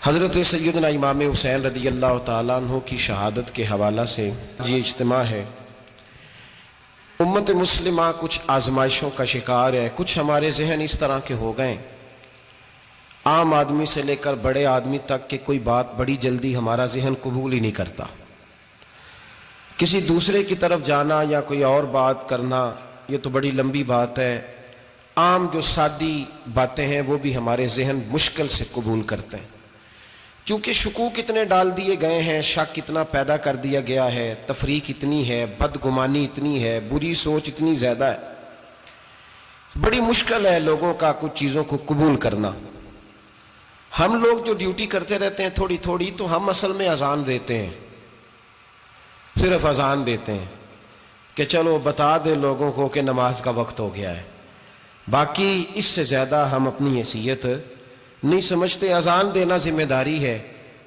हज़रत सैयदना इमाम हुसैन रदी अल्लाह तआला अन्हु की शहादत के हवाला से ये इज्तिमा है। उम्मत मुस्लिमा कुछ आजमाइशों का शिकार है। कुछ हमारे जहन इस तरह के हो गए, आम आदमी से लेकर बड़े आदमी तक के कोई बात बड़ी जल्दी हमारा जहन कबूल ही नहीं करता। किसी दूसरे की तरफ जाना या कोई और बात करना ये तो बड़ी लंबी बात है। आम जो सादी बातें हैं वो भी हमारे जहन मुश्किल से कबूल करते हैं। चूंकि शकूक इतने डाल दिए गए हैं, शक इतना पैदा कर दिया गया है, तफरीक इतनी है, बदगुमानी इतनी है, बुरी सोच इतनी ज़्यादा है, बड़ी मुश्किल है लोगों का कुछ चीज़ों को कबूल करना। हम लोग जो ड्यूटी करते रहते हैं थोड़ी थोड़ी, तो हम असल में अजान देते हैं, सिर्फ अजान देते हैं कि चलो बता दे लोगों को कि नमाज का वक्त हो गया है। बाकी इससे ज़्यादा हम अपनी हैसियत नहीं समझते। अजान देना जिम्मेदारी है,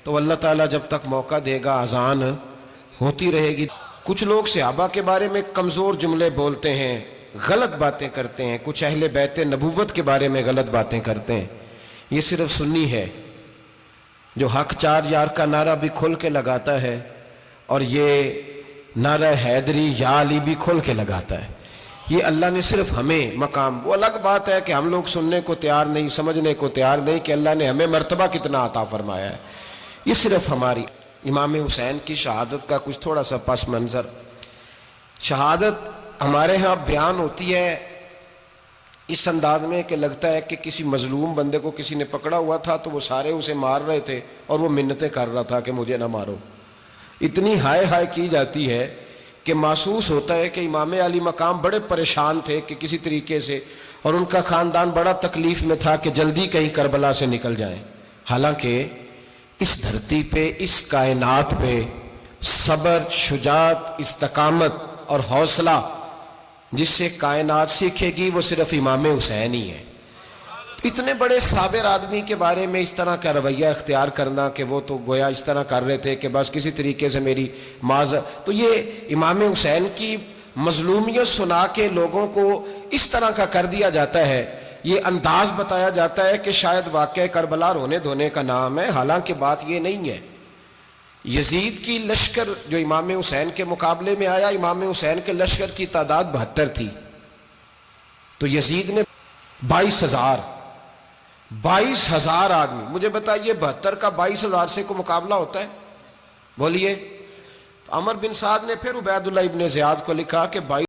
तो अल्लाह ताला जब तक मौका देगा अजान होती रहेगी। कुछ लोग सहाबा के बारे में कमज़ोर जुमले बोलते हैं, गलत बातें करते हैं, कुछ अहले बैत नबूवत के बारे में गलत बातें करते हैं। ये सिर्फ सुन्नी है जो हक चार यार का नारा भी खोल के लगाता है, और ये नारा हैदरी या अली भी खोल के लगाता है। ये अल्लाह ने सिर्फ हमें मकाम, वो अलग बात है कि हम लोग सुनने को तैयार नहीं, समझने को तैयार नहीं कि अल्लाह ने हमें मर्तबा कितना अता फरमाया है। ये सिर्फ हमारी इमाम हुसैन की शहादत का कुछ थोड़ा सा पस मंज़र। शहादत हमारे यहाँ बयान होती है इस अंदाज में कि लगता है कि किसी मजलूम बंदे को किसी ने पकड़ा हुआ था, तो वो सारे उसे मार रहे थे और वो मिन्नतें कर रहा था कि मुझे ना मारो। इतनी हाय हाय की जाती है कि महसूस होता है कि इमाम अली मकाम बड़े परेशान थे कि किसी तरीके से, और उनका ख़ानदान बड़ा तकलीफ में था कि जल्दी कहीं करबला से निकल जाएं। हालांकि इस धरती पे, इस कायनात पे सब्र, शुजात, इस्तकामत और हौसला जिससे कायनात सीखेगी वो सिर्फ इमाम हुसैन ही है। इतने बड़े साबिर आदमी के बारे में इस तरह का रवैया इख्तियार करना कि वो तो गोया इस तरह कर रहे थे कि बस किसी तरीके से मेरी माज़, तो ये इमाम हुसैन की मजलूमियत सुना के लोगों को इस तरह का कर दिया जाता है। ये अंदाज बताया जाता है कि शायद वाक़या करबला रोने धोने का नाम है, हालांकि बात ये नहीं है। यजीद की लश्कर जो इमाम हुसैन के मुकाबले में आया, इमाम हुसैन के लश्कर की तादाद 72 थी, तो यजीद ने 22,000 आदमी। मुझे बताइए 72 का 22,000 से को मुकाबला होता है? बोलिए। तो अमर बिन साद ने फिर उबैदुल्लाह इब्ने ज़ियाद को लिखा कि 22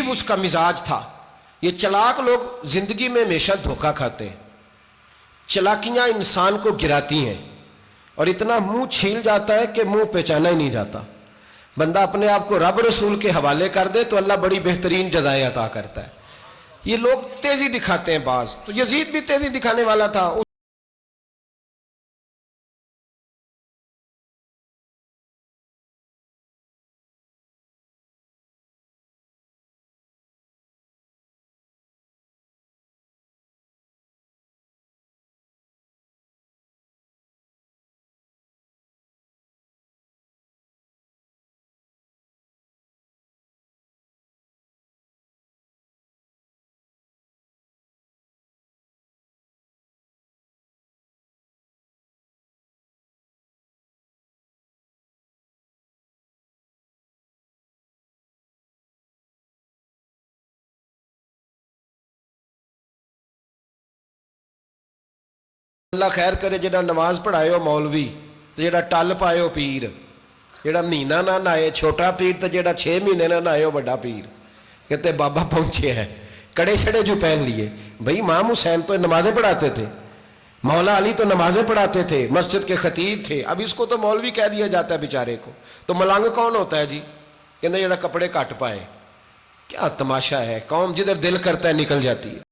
अजीब उसका मिजाज था। ये चालाक लोग जिंदगी में हमेशा धोखा खाते हैं, चालाकियां इंसान को गिराती हैं और इतना मुंह छील जाता है कि मुंह पहचाना ही नहीं जाता। बंदा अपने आप को रब रसूल के हवाले कर दे तो अल्लाह बड़ी बेहतरीन जजाएं अता करता है। ये लोग तेजी दिखाते हैं बाज, तो यजीद भी तेजी दिखाने वाला था। अल्लाह खैर करे, जेड़ा नमाज पढ़ायो मौलवी तो जेड़ा टल पायो पीर, जेड़ा महीना ना नहाए छोटा पीर तो जेड़ा 6 महीने ना नहाए बड़ा पीर। कहते बाबा पहुंचे हैं, कड़े छड़े जो पहन लिए। भाई इमाम हुसैन तो नमाजें पढ़ाते थे, मौला अली तो नमाजें पढ़ाते थे, मस्जिद के खतीब थे। अब इसको तो मौलवी कह दिया जाता है बेचारे को। तो मलंग कौन होता है जी? कहते जेड़ा कपड़े घट पाए। क्या तमाशा है, कौम जिधर दिल करता है निकल जाती है।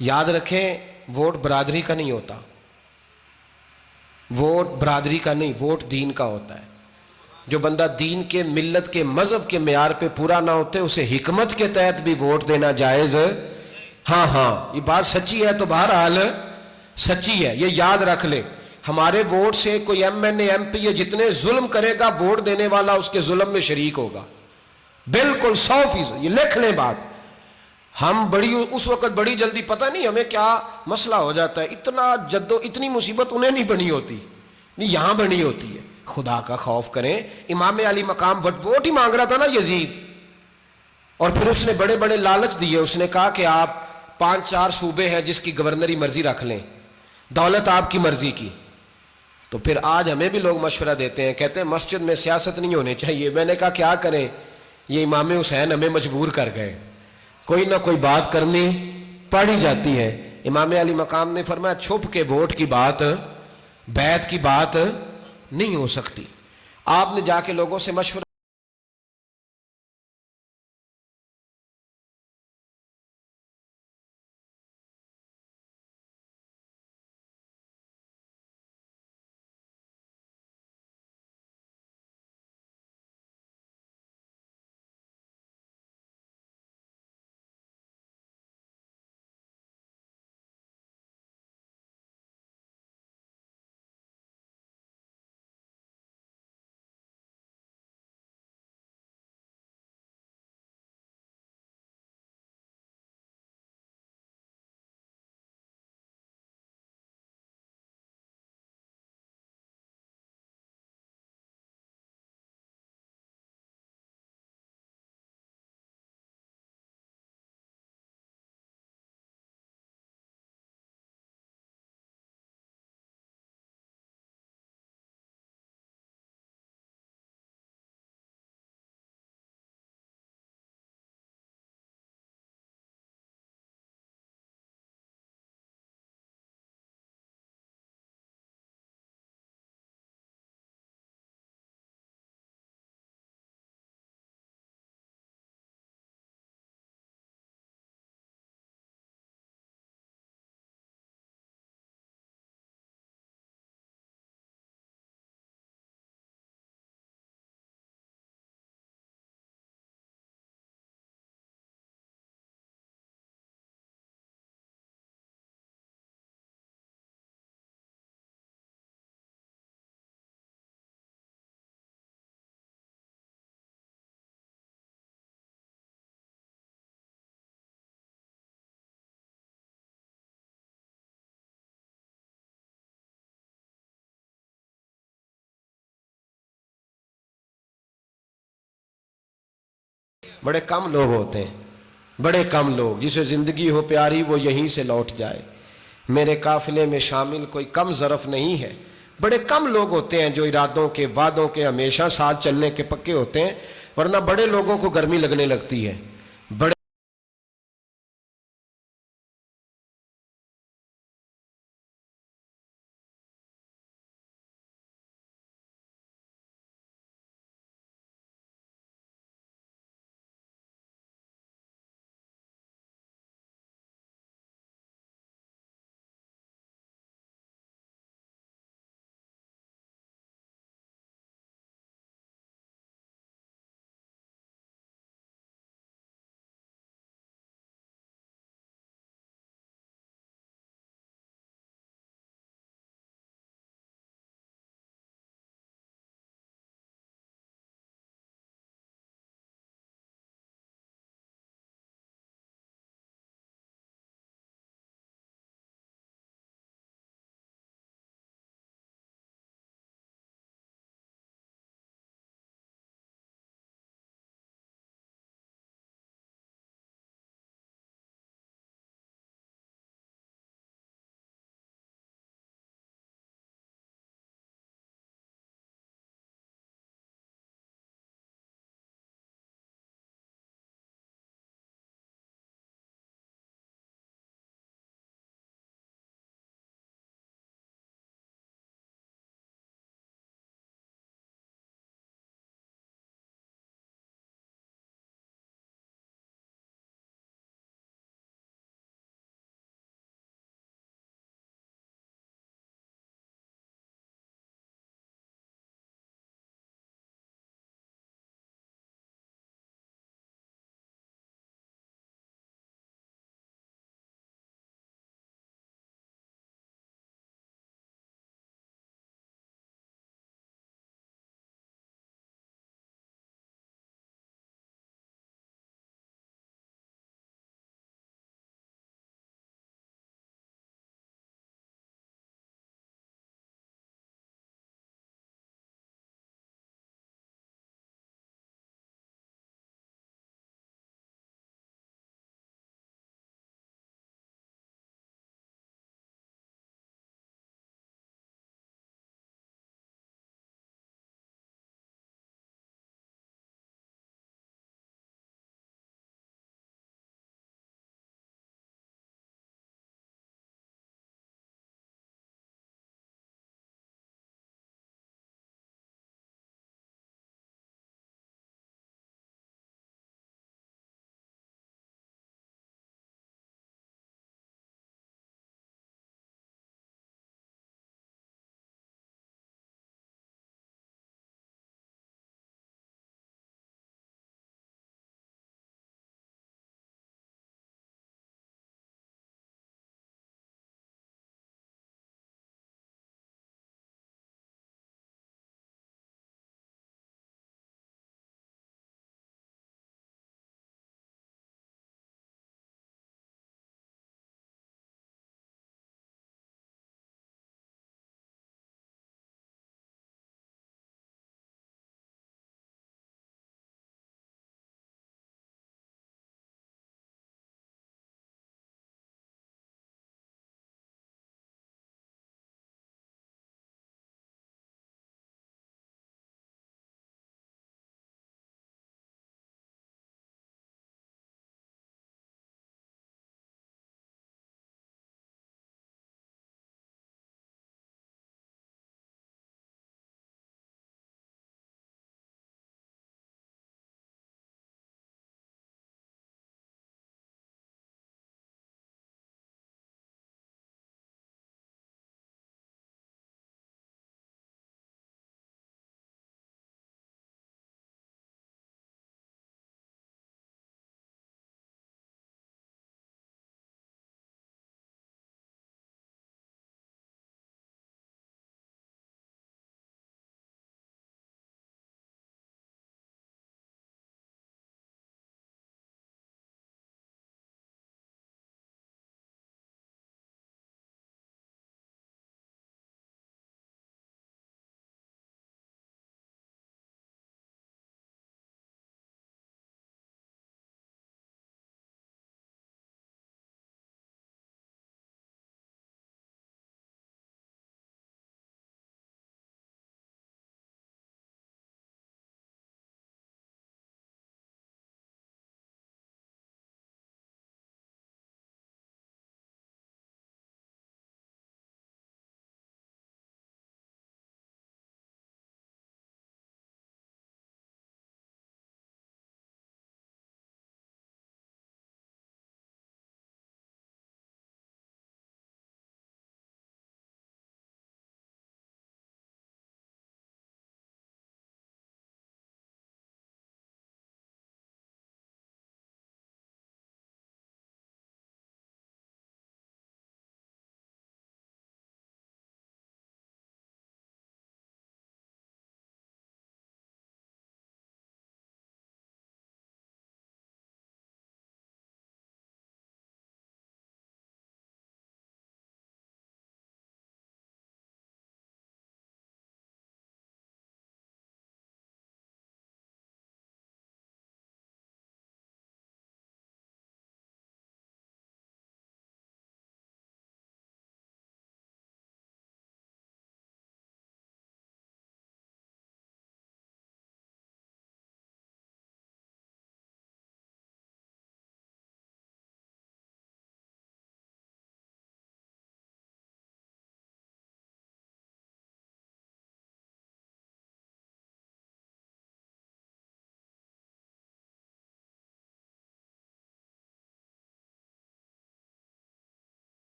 याद रखें, वोट बरादरी का नहीं होता, वोट बरादरी का नहीं, वोट दीन का होता है। जो बंदा दीन के, मिल्लत के, मजहब के मेयार पे पूरा ना होते उसे हिकमत के तहत भी वोट देना जायज। हाँ हाँ, ये बात सच्ची है तो बहरहाल सच्ची है, ये याद रख ले। हमारे वोट से कोई एमएनए एमपी जितने जुल्म करेगा, वोट देने वाला उसके जुल्म में शरीक होगा, बिल्कुल 100%। ये लिख लें बात। हम बड़ी उस वक्त बड़ी जल्दी, पता नहीं हमें क्या मसला हो जाता है, इतना जद्दो इतनी मुसीबत उन्हें नहीं बनी होती, नहीं यहां बनी होती है। खुदा का खौफ करें। इमाम अली मकाम वोट ही मांग रहा था ना यजीद, और फिर उसने बड़े बड़े लालच दिए। उसने कहा कि आप 5-4 सूबे हैं जिसकी गवर्नरी मर्जी रख लें, दौलत आपकी मर्जी की। तो फिर आज हमें भी लोग मशवरा देते हैं, कहते हैं मस्जिद में सियासत नहीं होनी चाहिए। मैंने कहा क्या करें, ये इमाम हुसैन हमें मजबूर कर गए, कोई ना कोई बात करनी पड़ ही जाती है। इमाम अली मकाम ने फरमाया छुप के वोट की बात, बैत की बात नहीं हो सकती। आपने जाके लोगों से मशवरा बड़े कम लोग होते हैं, बड़े कम लोग, जिसे जिंदगी हो प्यारी वो यहीं से लौट जाए। मेरे काफिले में शामिल कोई कम ज़रफ नहीं है। बड़े कम लोग होते हैं जो इरादों के वादों के हमेशा साथ चलने के पक्के होते हैं, वरना बड़े लोगों को गर्मी लगने लगती है। बड़े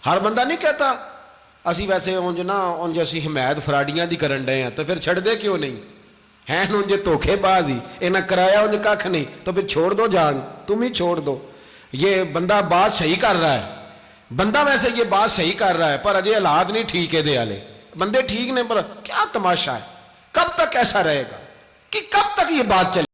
हर बंदा नहीं कहता असी वैसे उंज ना उंज असी हिमायत फराडियां दी करन डे हैं, तो फिर छड़ दे क्यों नहीं हैं उंज धोखेबाज ही, इन्हें कराया उंज कख नहीं, तो फिर छोड़ दो जान, तुम ही छोड़ दो। ये बंदा बात सही कर रहा है, बंदा वैसे ये बात सही कर रहा है, पर अजय हालात नहीं ठीक है दे वाले बंदे ठीक ने, पर क्या तमाशा है, कब तक ऐसा रहेगा कि कब तक ये बात चले।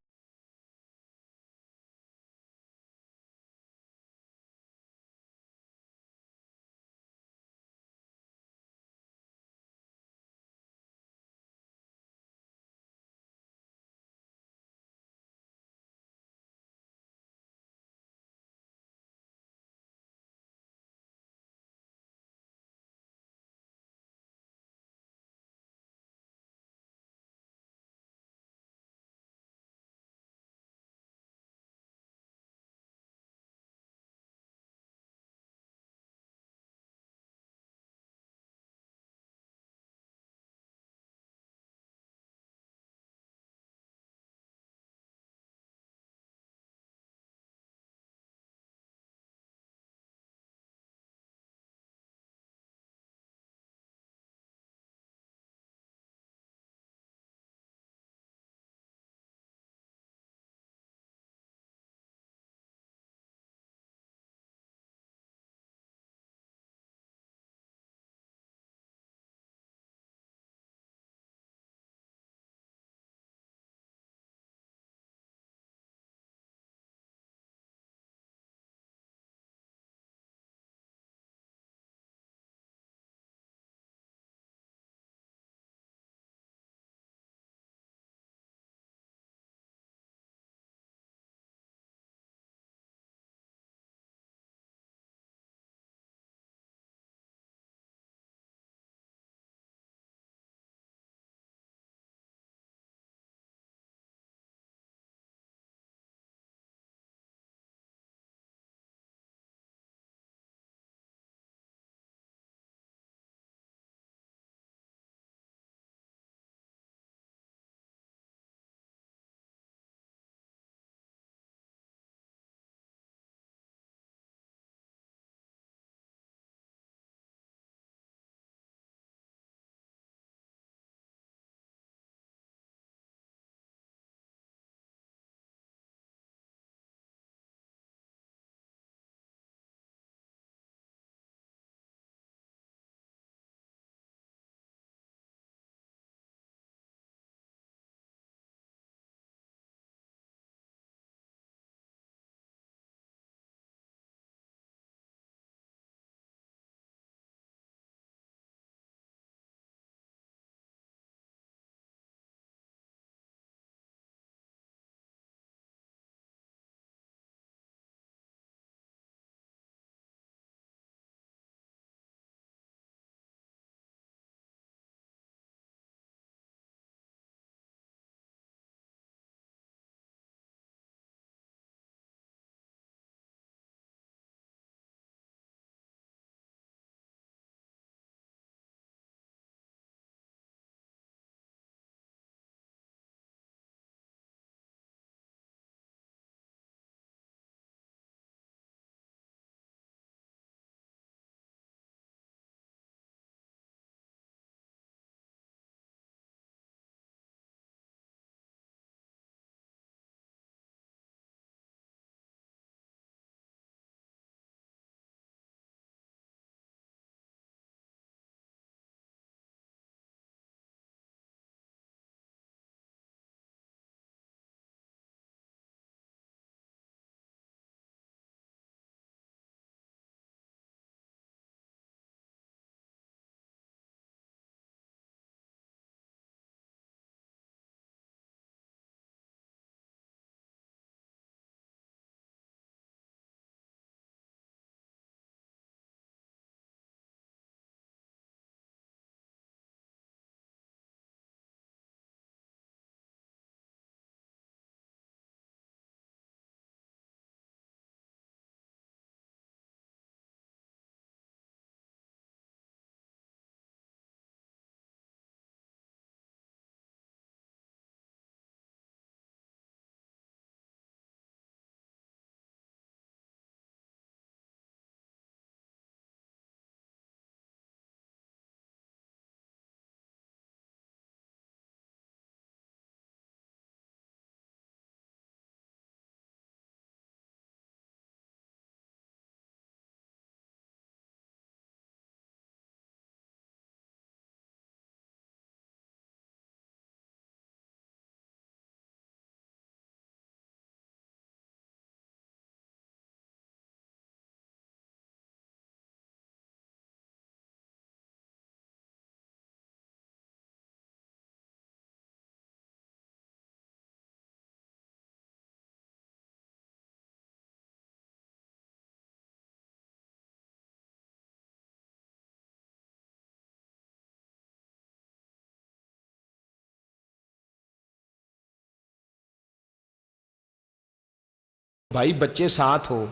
भाई बच्चे साथ हो,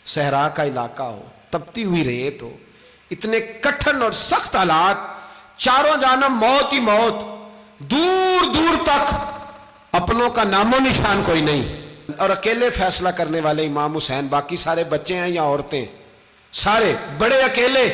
सहरा का इलाका हो, तपती हुई रेत हो, इतने कठिन और सख्त हालात, चारों जानब मौत ही मौत, दूर दूर तक अपनों का नामो निशान कोई नहीं, और अकेले फैसला करने वाले इमाम हुसैन, बाकी सारे बच्चे हैं या औरतें, सारे बड़े अकेले।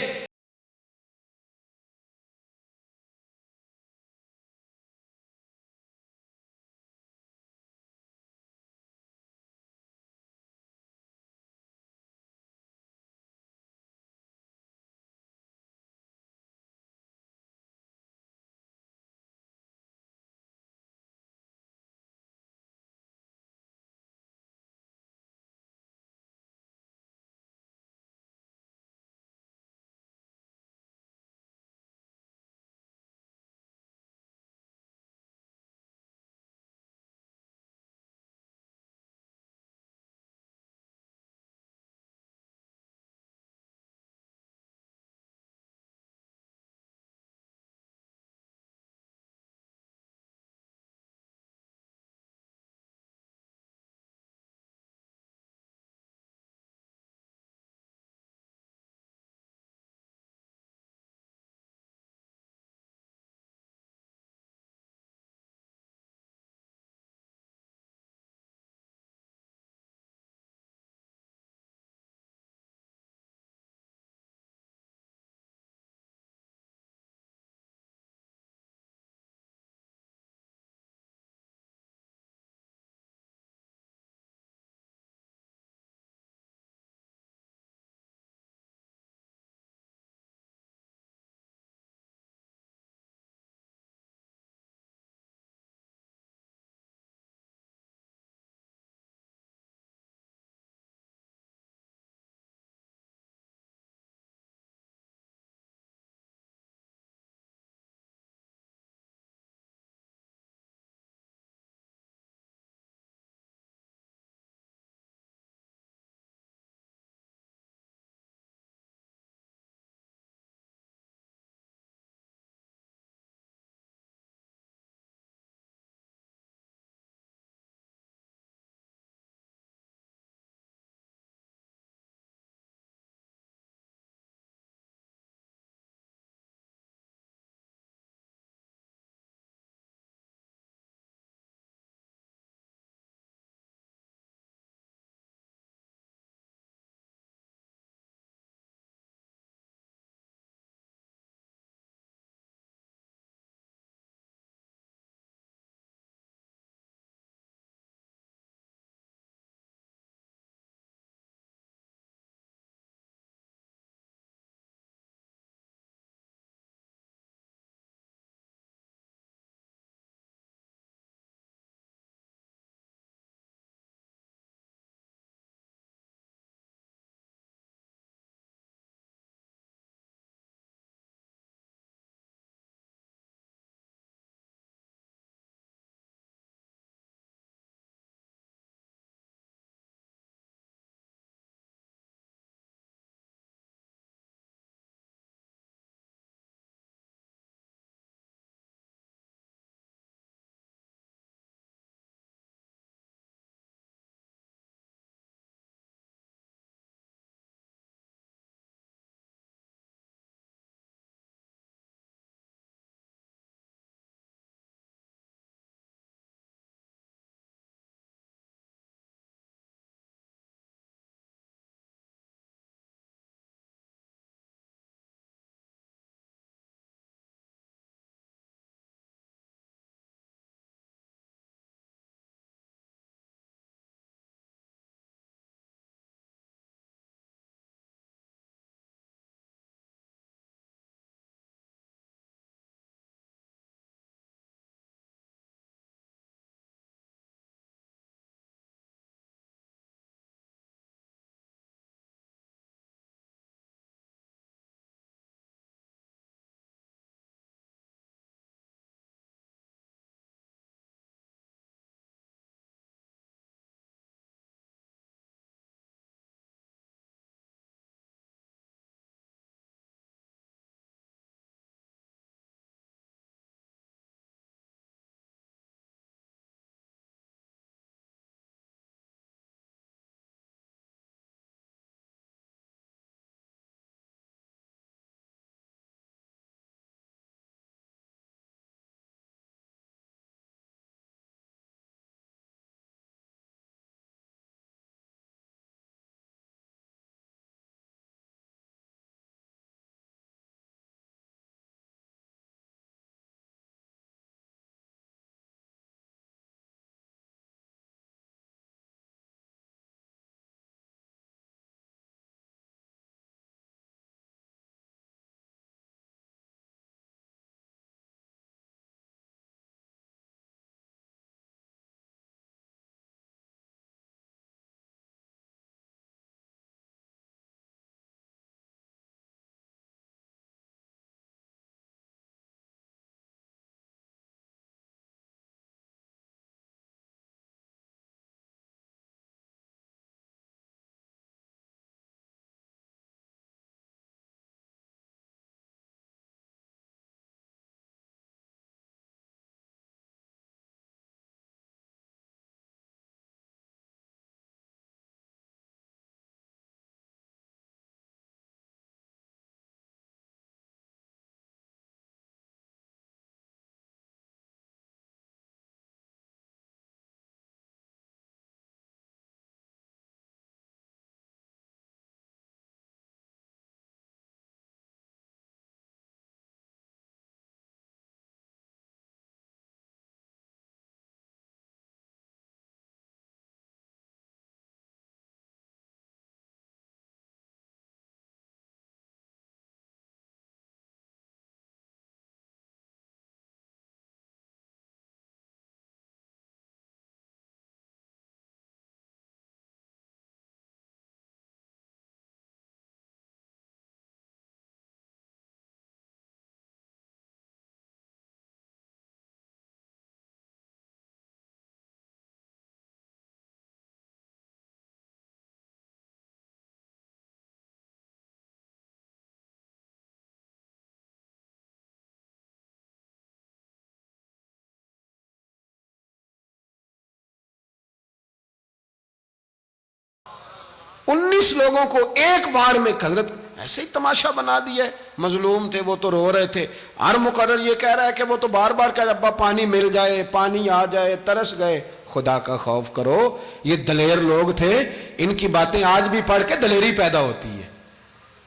19 लोगों को एक बार में हजरत ऐसे ही तमाशा बना दिया है। मजलूम थे वो तो रो रहे थे, हर मुकर्रर ये कह रहा है कि वो तो बार बार कह अब्बा पानी मिल जाए, पानी आ जाए, तरस गए। खुदा का खौफ करो, ये दलेर लोग थे, इनकी बातें आज भी पढ़ के दलेरी पैदा होती है,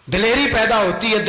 दलेरी पैदा होती है।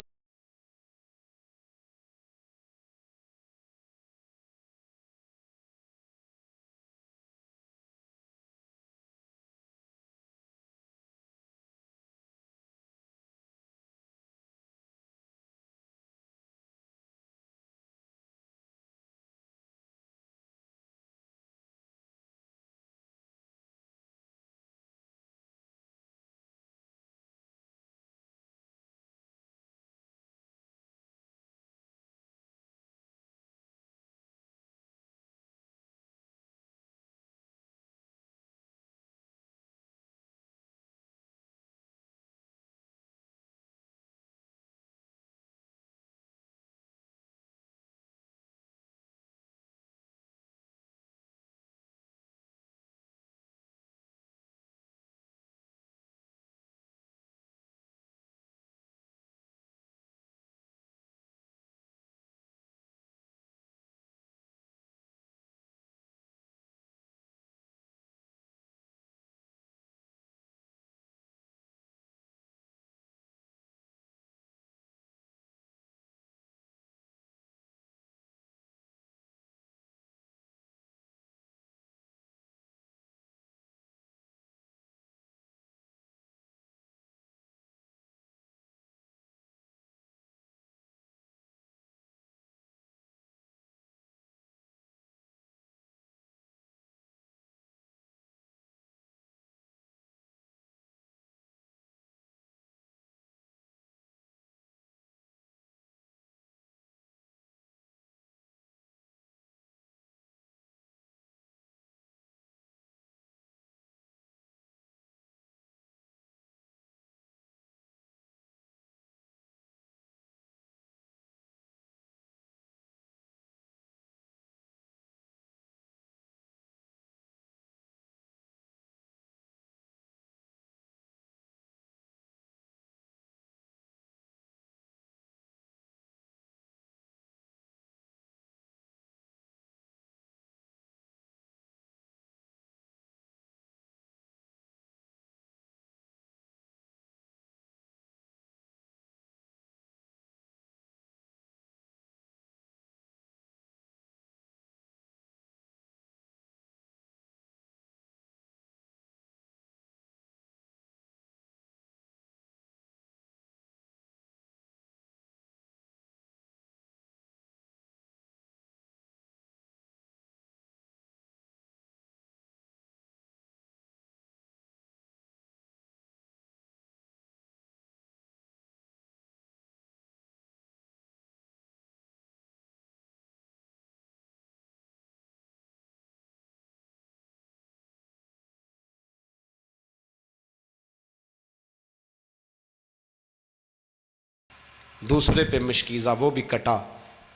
दूसरे पे मशकीज़ा, वो भी कटा।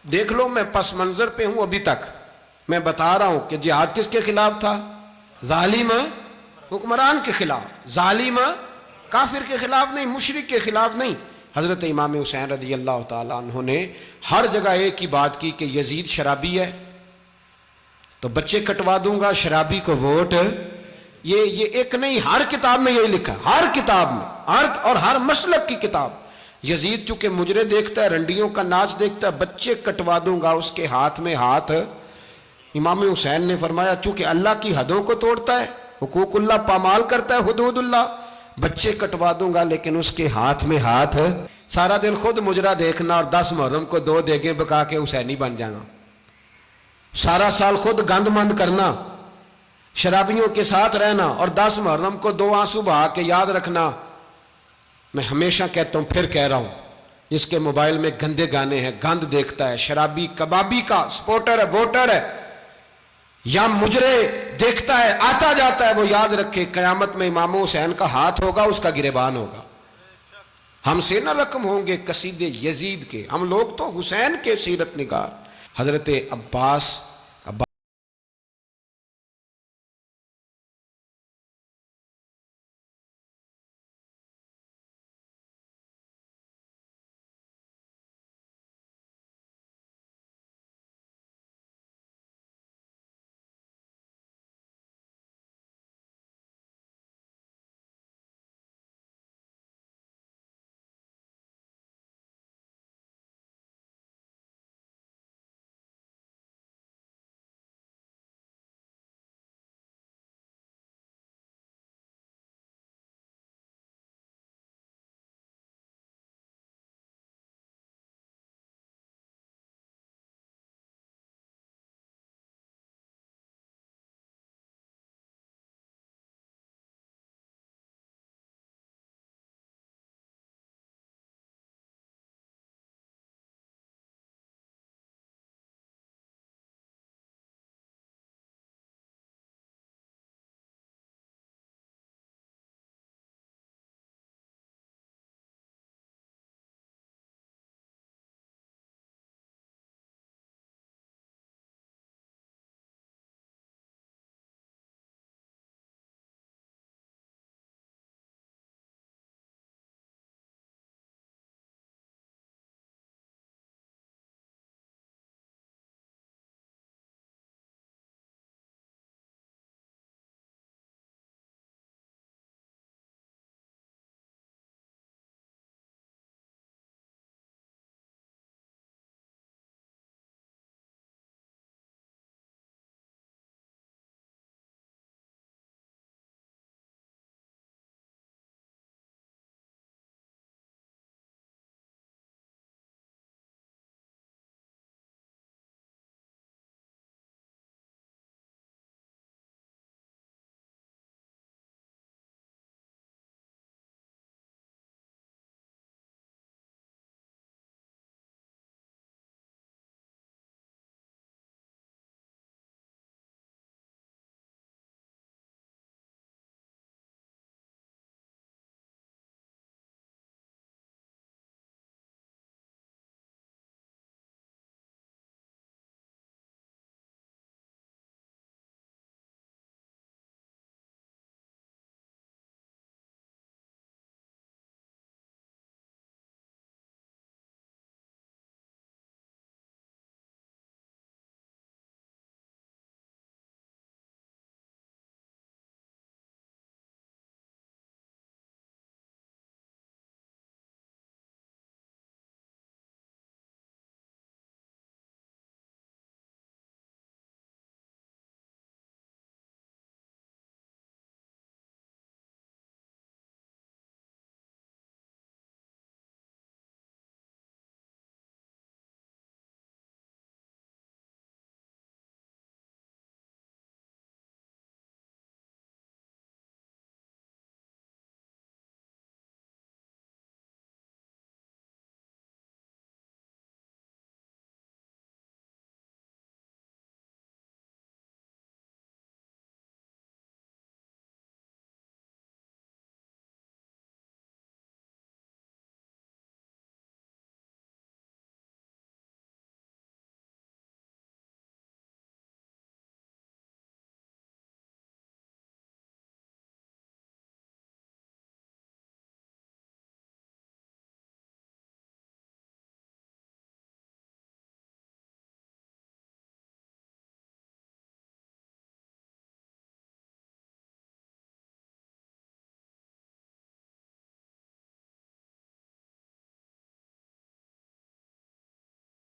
देख लो मैं पस मंजर पे हूं अभी तक। मैं बता रहा हूं कि जिहाद किसके खिलाफ था? जालिम हुक्मरान के खिलाफ, जालिम काफिर के खिलाफ नहीं, मुशरिक के खिलाफ नहीं। हजरत इमाम हुसैन रज़ी अल्लाह ताला अन्हु ने हर जगह एक ही बात की कि यजीद शराबी है तो बच्चे कटवा दूंगा, शराबी को वोट। ये एक नहीं, हर किताब में यही लिखा, हर किताब में, और हर मसलक की किताब। यजीद चूंकि मुजरे देखता है, रंडियों का नाच देखता है, बच्चे कटवा दूंगा, उसके हाथ में हाथ। इमाम हुसैन ने फरमाया चूंकि अल्लाह की हदों को तोड़ता है, हुकूकुल्लाह पामाल करता है, हुदूदुल्लाह, बच्चे कटवा दूंगा लेकिन उसके हाथ में हाथ। सारा दिन खुद मुजरा देखना और 10 मुहर्रम को 2 देगें पका के हुसैनी बन जाना। सारा साल खुद गंदमंद करना, शराबियों के साथ रहना और 10 मुहर्रम को 2 आंसू बहा के याद रखना। मैं हमेशा कहता हूं, फिर कह रहा हूं, जिसके मोबाइल में गंदे गाने हैं, गंद देखता है, शराबी कबाबी का सपोर्टर है, वोटर है, या मुजरे देखता है, आता जाता है, वो याद रखे कयामत में इमाम हुसैन का हाथ होगा, उसका गिरेबान होगा। हमसे न रकम होंगे कसीदे यजीद के, हम लोग तो हुसैन के सीरत निगार। हजरत अब्बास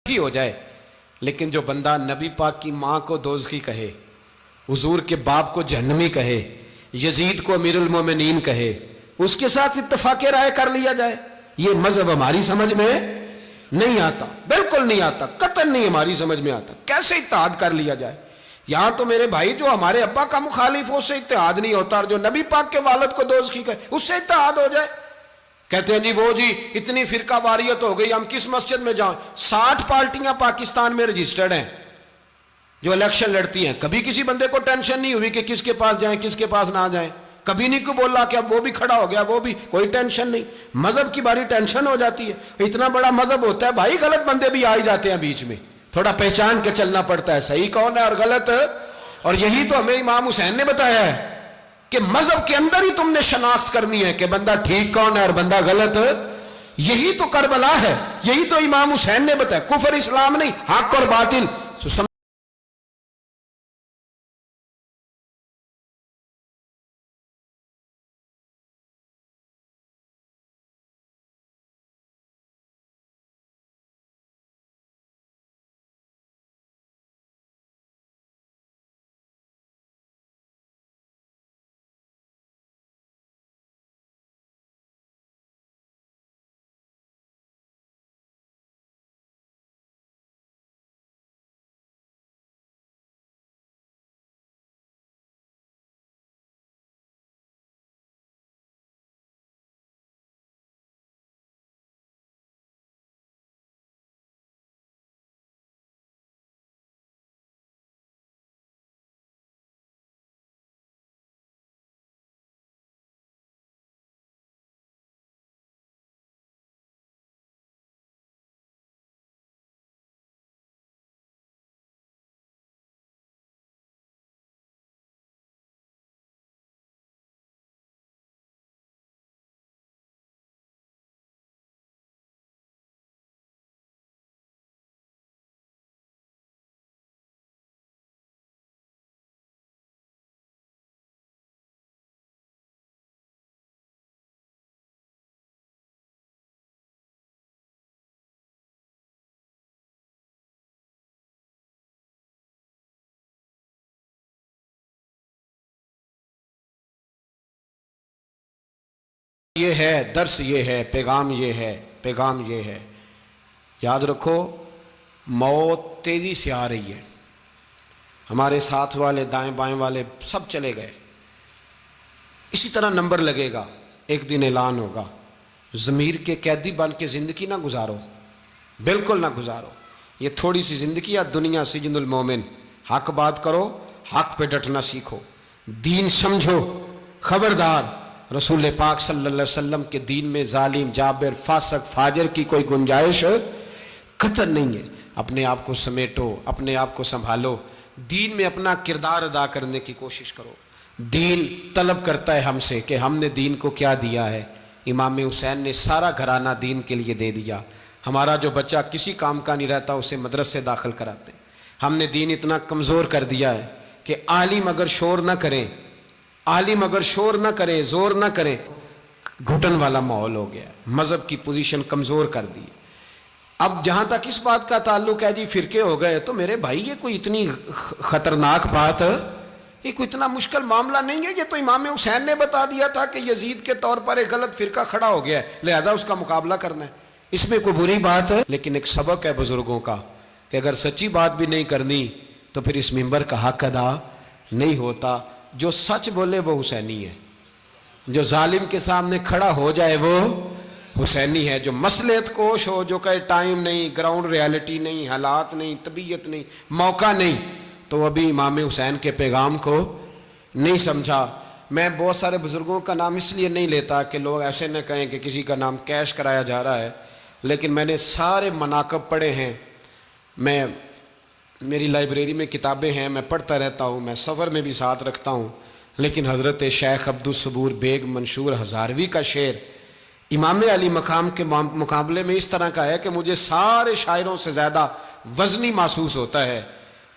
ही हो जाए, लेकिन जो बंदा नबी पाक की माँ को दोज़खी कहे, हुजूर के बाप को जहन्नमी कहे, यजीद को अमीरुल मोमिनीन कहे, उसके साथ इत्तफाक़ राय कर लिया जाए, ये मजहब हमारी समझ में नहीं आता, बिल्कुल नहीं आता, कतई नहीं हमारी समझ में आता। कैसे इत्तेहाद कर लिया जाए? यहां तो मेरे भाई जो हमारे अब्बा का मुखालिफ हो उससे इत्तेहाद नहीं होता, और जो नबी पाक के वालिद को दोज़खी कहे उससे इत्तेहाद हो जाए। कहते हैं जी वो जी इतनी फिरका वारियत हो गई, हम किस मस्जिद में जाएं? 60 पार्टियां पाकिस्तान में रजिस्टर्ड हैं जो इलेक्शन लड़ती हैं। कभी किसी बंदे को टेंशन नहीं हुई कि किसके पास जाएं किसके पास ना जाएं, कभी नहीं को बोला कि अब वो भी खड़ा हो गया, वो भी, कोई टेंशन नहीं। मजहब की बारी टेंशन हो जाती है, इतना बड़ा मजहब होता है भाई, गलत बंदे भी आ ही जाते हैं बीच में, थोड़ा पहचान के चलना पड़ता है सही कौन है और गलत। और यही तो हमें इमाम हुसैन ने बताया है कि मजहब के अंदर ही तुमने शनाख्त करनी है कि बंदा ठीक कौन है और बंदा गलत। यही तो करबला है, यही तो इमाम हुसैन ने बताया, कुफर इस्लाम नहीं, हक और बातिल। ये है दर्स, ये है पैगाम, ये है पैगाम, ये है। याद रखो मौत तेजी से आ रही है, हमारे साथ वाले दाएं बाएं वाले सब चले गए, इसी तरह नंबर लगेगा, एक दिन ऐलान होगा। ज़मीर के कैदी बन के ज़िंदगी ना गुजारो, बिल्कुल ना गुजारो। ये थोड़ी सी ज़िंदगी या दुनिया सिजनुल मोमिन, हक बात करो, हक पे डटना सीखो, दीन समझो। खबरदार रसूल पाक सल्लल्लाहु अलैहि वसल्लम के दीन में जालिम, जाबिर, फासक, फाजिर की कोई गुंजाइश कतई नहीं है। अपने आप को समेटो, अपने आप को संभालो, दीन में अपना किरदार अदा करने की कोशिश करो। दीन तलब करता है हमसे कि हमने दीन को क्या दिया है। इमाम हुसैन ने सारा घराना दीन के लिए दे दिया। हमारा जो बच्चा किसी काम का नहीं रहता उसे मदरसे दाखिल कराते। हमने दीन इतना कमज़ोर कर दिया है कि आलिम अगर शोर ना करें, आलिम अगर शोर ना करे, जोर ना करे, घुटन वाला माहौल हो गया, मजहब की पोजीशन कमजोर कर दी। अब जहां तक इस बात का ताल्लुक है जी फिरके हो गए, तो मेरे भाई ये कोई इतनी खतरनाक बात है, ये कोई इतना मुश्किल मामला नहीं है। ये तो इमाम हुसैन ने बता दिया था कि यजीद के तौर पर एक गलत फिरका खड़ा हो गया है, लिहाजा उसका मुकाबला करना है, इसमें कोई बुरी बात है। लेकिन एक सबक है बुजुर्गों का कि अगर सच्ची बात भी नहीं करनी तो फिर इस मिंबर का हक अदा नहीं होता। जो सच बोले वो हुसैनी है, जो जालिम के सामने खड़ा हो जाए वो हुसैनी है। जो मसलियत कोश हो, जो कहे टाइम नहीं, ग्राउंड रियलिटी नहीं, हालात नहीं, तबीयत नहीं, मौका नहीं, तो अभी इमाम हुसैन के पैगाम को नहीं समझा। मैं बहुत सारे बुजुर्गों का नाम इसलिए नहीं लेता कि लोग ऐसे न कहें कि किसी का नाम कैश कराया जा रहा है, लेकिन मैंने सारे मनाकब पढ़े हैं। मेरी लाइब्रेरी में किताबें हैं, मैं पढ़ता रहता हूँ, मैं सफ़र में भी साथ रखता हूँ। लेकिन हज़रत शेख अब्दुस सबूर बेग मंशूर हज़ारवी का शेर इमाम अली मकाम के मुकाबले में इस तरह का है कि मुझे सारे शायरों से ज़्यादा वज़नी महसूस होता है।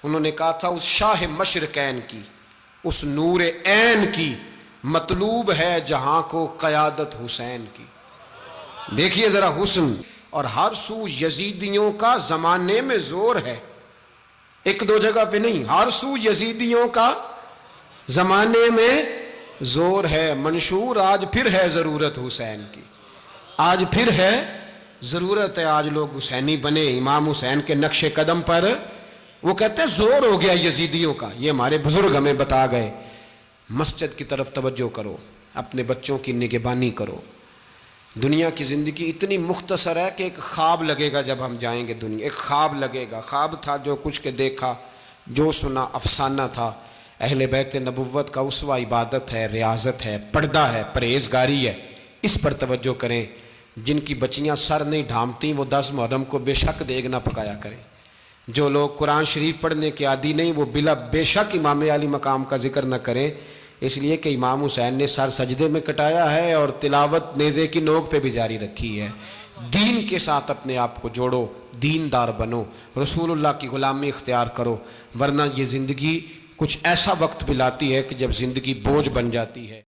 उन्होंने कहा था उस शाह मशरकैन की, उस नूर ऐन की मतलूब है जहाँ को क़यादत हुसैन की। देखिए ज़रा हुस्न, और हर सू यजीदियों का जमाने में जोर है। एक दो जगह पे नहीं, हर सू यजीदियों का जमाने में जोर है। मंशूर आज फिर है जरूरत हुसैन की, आज फिर है जरूरत है। आज लोग हुसैनी बने, इमाम हुसैन के नक्शे कदम पर। वो कहते हैं जोर हो गया यजीदियों का। ये हमारे बुजुर्ग हमें बता गए। मस्जिद की तरफ तवज्जो करो, अपने बच्चों की निगहबानी करो। दुनिया की ज़िंदगी इतनी मुख्तसर है कि एक ख्वाब लगेगा जब हम जाएंगे दुनिया, एक ख्वाब लगेगा। ख्वाब था जो कुछ के देखा, जो सुना अफसाना था। अहले बैत नबुव्वत का उसवा इबादत है, रियाजत है, पर्दा है, परहेजगारी है। इस पर तवज्जो करें। जिनकी बच्चियाँ सर नहीं ढांपती वो 10 मुहर्रम को बेशक देग ना पकाया करें। जो लोग कुरान शरीफ पढ़ने के आदी नहीं वो बिला बेशक इमाम अली मकाम का जिक्र न करें, इसलिए कि इमाम हुसैन ने सर सजदे में कटाया है और तिलावत नेज़े की नोक पे भी जारी रखी है। दीन के साथ अपने आप को जोड़ो, दीनदार बनो, रसूलुल्लाह की गुलामी इख्तियार करो, वरना ये ज़िंदगी कुछ ऐसा वक्त भी लाती है कि जब ज़िंदगी बोझ बन जाती है।